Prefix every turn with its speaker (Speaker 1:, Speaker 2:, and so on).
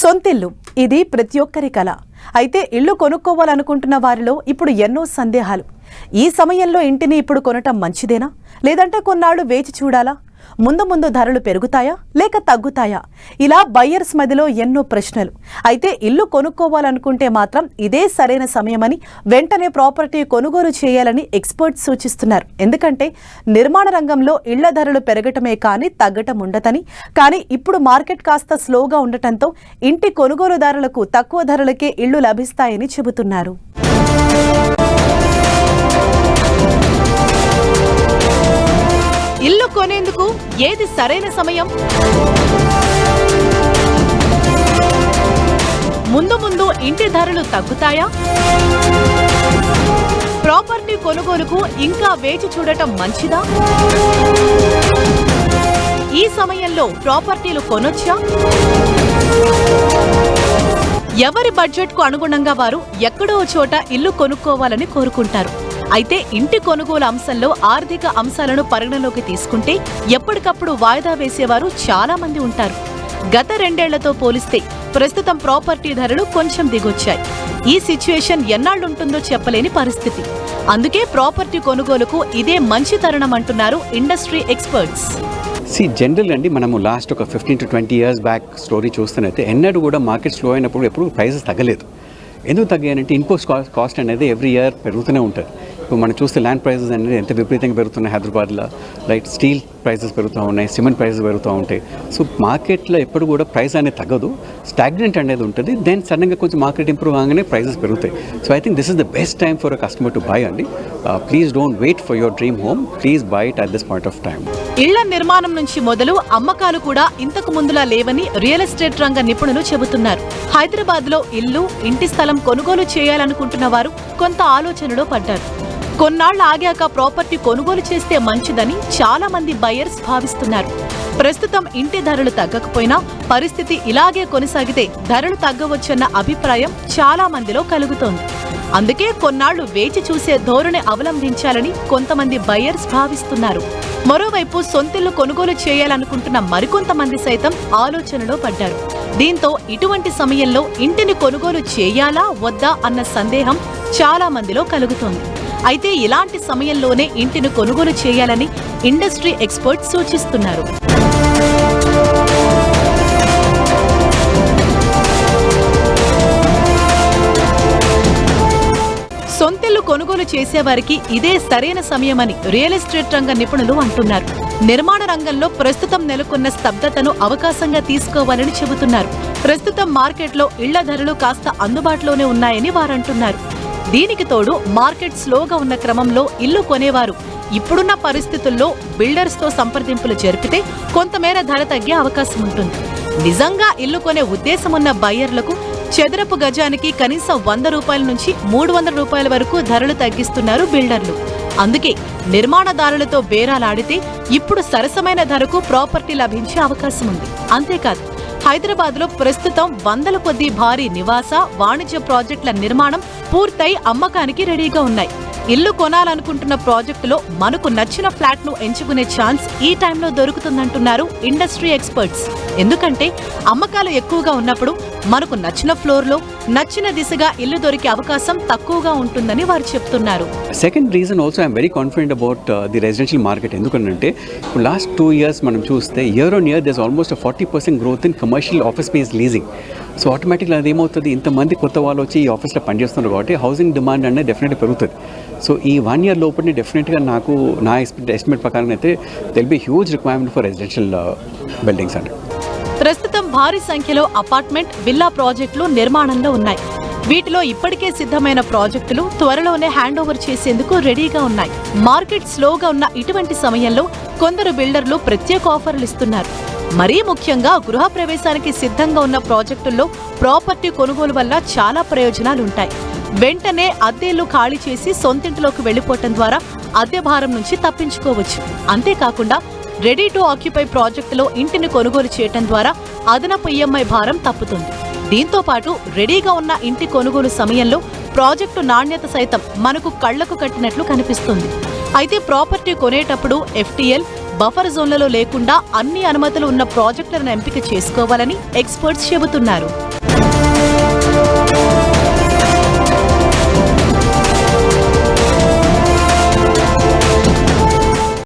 Speaker 1: సొంతిల్లు ఇది ప్రతి ఒక్కరి కల. అయితే ఇల్లు కొనుక్కోవాలనుకుంటున్న వారిలో ఇప్పుడు ఎన్నో సందేహాలు. ఈ సమయంలో ఇంటిని ఇప్పుడు కొనటం మంచిదేనా, లేదంటే కొన్నాళ్ళు వేచి చూడాలా? ముందు ముందు ధరలు పెరుగుతాయా లేక తగ్గుతాయా? ఇలా బయ్యర్స్ మధ్యలో ఎన్నో ప్రశ్నలు. అయితే ఇల్లు కొనుక్కోవాలనుకుంటే మాత్రం ఇదే సరైన సమయమని, వెంటనే ప్రాపర్టీ కొనుగోలు చేయాలని ఎక్స్పర్ట్స్ సూచిస్తున్నారు. ఎందుకంటే నిర్మాణ రంగంలో ఇళ్ల ధరలు పెరగటమే కానీ తగ్గటం ఉండదని. కానీ ఇప్పుడు మార్కెట్ కాస్త స్లోగా ఉండటంతో ఇంటి కొనుగోలుదారులకు తక్కువ ధరలకే ఇళ్లు లభిస్తాయని చెబుతున్నారు. ఇల్లు కొనేందుకు ఏది సరైన సమయం? ముందు ముందు ఇంటి ధరలు తగ్గుతాయా? ప్రాపర్టీ కొనుగోలుకు ఇంకా వేచి చూడటం మంచిదా? ఈ సమయంలో ప్రాపర్టీలు కొనొచ్చా? ఎవరి బడ్జెట్కు అనుగుణంగా వారు ఎక్కడో చోట ఇల్లు కొనుక్కోవాలని కోరుకుంటారు. అయితే ఇంటి కొనుగోలు అంశంలో ఆర్థిక అంశాలను పరిగణలోకి తీసుకుంటే ఎప్పటికప్పుడు వాయిదా వేసేవారు చాలా మంది ఉంటారు. గత 2 ఏళ్లతో పోలిస్తే ప్రస్తుతం ప్రాపర్టీ ధరలు కొంచెం దిగొచ్చాయి. ఈ సిచ్యుయేషన్ ఎన్నాళ్లుంటుందో చెప్పలేని పరిస్థితి. అందుకే ప్రాపర్టీ కొనుగోలుకు ఇదే మంచి తరుణం అంటున్నారు ఇండస్ట్రీ ఎక్స్పర్ట్స్.
Speaker 2: జనరల్ అండి, మనము లాస్ట్ ఒక 15 to 20 years బ్యాక్ స్టోరీ చూస్తున్నైతే ఎన్నడూ కూడా మార్కెట్ స్లో అయినప్పుడు ఎప్పుడు ప్రైసెస్ తగ్గలేదు. ఎందుకు తగ్గాయంటే ఇన్పుట్ కాస్ట్ అనేది ఎవ్రీ ఇయర్ పెరుగుతూనే ఉంటుంది. ఇప్పుడు మనం చూస్తే ల్యాండ్ ప్రైసెస్ అనేది ఎంత విపరీతంగా పెరుగుతున్నాయి హైదరాబాద్లో. రైట్, స్టీల్ ప్రైసెస్ పెరుగుతూ ఉన్నాయి, సిమెంట్ ప్రైసెస్ పెరుగుతూ ఉంటాయి. సో మార్కెట్లో ఎప్పుడు కూడా ప్రైస్ అనేది తగ్గదు, స్టాగ్నెంట్ అనేది ఉంటుంది. దెన్ సడన్గా కొంచెం మార్కెట్ ఇంప్రూవ్ కాగానే ప్రైసెస్ పెరుగుతాయి. So I think this is the best time for a customer to buy అండి. Please don't wait for your dream home, please buy it at this point of time.
Speaker 1: ఇళ్ల నిర్మాణం నుంచి మొదలు అమ్మకాలు కూడా ఇంతకు ముందులా లేవని రియల్ ఎస్టేట్ రంగ నిపుణులు చెబుతున్నారు. హైదరాబాద్లో ఇల్లు, ఇంటి స్థలం కొనుగోలు చేయాలనుకుంటున్న వారు కొంత ఆలోచనలో పడ్డారు. కొన్నాళ్లు ఆగాక ప్రాపర్టీ కొనుగోలు చేస్తే మంచిదని చాలా మంది బయ్యర్స్ భావిస్తున్నారు. ప్రస్తుతం ఇంటి ధరలు తగ్గకపోయినా పరిస్థితి ఇలాగే కొనసాగితే ధరలు తగ్గవచ్చన్న అభిప్రాయం చాలా మందిలో కలుగుతోంది. అందుకే కొన్నాళ్లు వేచి చూసే ధోరణి అవలంబించాలని కొంతమంది బయ్యర్స్ భావిస్తున్నారు. మరోవైపు సొంతిల్లు కొనుగోలు చేయాలనుకుంటున్న మరికొంతమంది సైతం ఆలోచనలో పడ్డారు. దీంతో ఇటువంటి సమయంలో ఇంటిని కొనుగోలు చేయాలా వద్దా అన్న సందేహం చాలా మందిలో కలుగుతోంది. అయితే ఇలాంటి సమయంలోనే ఇంటిని కొనుగోలు చేయాలని ఇండస్ట్రీ ఎక్స్పర్ట్స్ సూచిస్తున్నారు. సొంతిల్లు కొనుగోలు చేసేవారికి ఇదే సరైన సమయమని రియల్ ఎస్టేట్ రంగ నిపుణులు అంటున్నారు. నిర్మాణ రంగంలో ప్రస్తుతం నెలకొన్న స్తబ్దతను అవకాశంగా తీసుకోవాలని చెబుతున్నారు. ప్రస్తుతం మార్కెట్లో ఇళ్ల ధరలు కాస్త అందుబాటులోనే ఉన్నాయని వారంటున్నారు. దీనికి తోడు మార్కెట్ స్లోగా ఉన్న క్రమంలో ఇల్లు కొనేవారు ఇప్పుడున్న పరిస్థితుల్లో బిల్డర్స్తో సంప్రదింపులు జరిపితే కొంతమేర ధర తగ్గే అవకాశం ఉంటుంది. నిజంగా ఇల్లు కొనే ఉద్దేశమున్న బయ్యర్లకు చదరపు గజానికి కనీసం 100 రూపాయల నుంచి 300 రూపాయల వరకు ధరలు తగ్గిస్తున్నారు బిల్డర్లు. అందుకే నిర్మాణదారులతో బేరాలాడితే ఇప్పుడు సరసమైన ధరకు ప్రాపర్టీ లభించే అవకాశం ఉంది. అంతేకాదు, హైదరాబాద్లో ప్రస్తుతం 100ల కొద్దీ భారీ నివాస, వాణిజ్య ప్రాజెక్టుల నిర్మాణం పూర్తయి అమ్మకానికి రెడీగా ఉన్నాయి. ఇల్లు కొనాలనుకుంటున్న ప్రాజెక్టులో మనకు నచ్చిన ఫ్లాట్ ను ఎంచుకునే ఛాన్స్ ఈ టైంలో దొరుకుతుందంటున్నారు ఇండస్ట్రీ ఎక్స్పర్ట్స్. ఎందుకంటే అమ్మకాలు ఎక్కువగా ఉన్నప్పుడు మనకు నచ్చిన ఫ్లోర్లో నచ్చిన దిశగా ఇల్లు దొరికే అవకాశం తక్కువగా ఉంటుందని వారు చెప్తున్నారు.
Speaker 2: Second reason also I'm very confident about the residential market. ఎందుకంటే ఇప్పుడు లాస్ట్ 2 years మనం చూస్తే year on year there almost 40% growth in commercial office space leasing. So ఆటోమేటిక్గా అది ఏమవుతుంది, ఇంతమంది కొత్త వాళ్ళు వచ్చి ఈ ఆఫీస్లో పనిచేస్తున్నారు కాబట్టి హౌసింగ్ డిమాండ్ అనేది డెఫినెట్గా పెరుగుతుంది. సో ఈ 1 year లోపలనే డెఫినెట్గా నా ఎస్టిమేట్ ప్రకారం అయితే there'll be huge requirement for residential buildings అండి.
Speaker 1: ప్రస్తుతం భారీ సంఖ్యలో అపార్ట్మెంట్, విల్లా ప్రాజెక్టులు నిర్మాణంలో ఉన్నాయి. వీటిలో ఇప్పటికే సిద్ధమైన ప్రాజెక్టులు త్వరలోనే హ్యాండ్ ఓవర్ చేసేందుకు రెడీగా ఉన్నాయి. మార్కెట్ స్లోగా ఉన్న ఇటువంటి సమయంలో కొందరు బిల్డర్లు ప్రత్యేక ఆఫర్లు ఇస్తున్నారు. మరీ ముఖ్యంగా గృహ ప్రవేశానికి సిద్ధంగా ఉన్న ప్రాజెక్టుల్లో ప్రాపర్టీ కొనుగోలు వల్ల చాలా ప్రయోజనాలుంటాయి. వెంటనే అద్దెలు ఖాళీ చేసి సొంతింటిలోకి వెళ్లిపోవటం ద్వారా అద్దె భారం నుంచి తప్పించుకోవచ్చు. అంతేకాకుండా రెడీ టు ఆక్యుపై ప్రాజెక్టులో ఇంటిని కొనుగోలు చేయటం ద్వారా అదనపు ఈఎంఐ భారం తప్పుతుంది. దీంతో పాటు రెడీగా ఉన్న ఇంటి కొనుగోలు సమయంలో ప్రాజెక్టు నాణ్యత సైతం మనకు కళ్లకు కట్టినట్లు కనిపిస్తుంది. అయితే ప్రాపర్టీ కొనేటప్పుడు FTL, బఫర్ జోన్లలో లేకుండా అన్ని అనుమతులు ఉన్న ప్రాజెక్టులను ఎంపిక చేసుకోవాలని ఎక్స్పర్ట్స్ చెబుతున్నారు.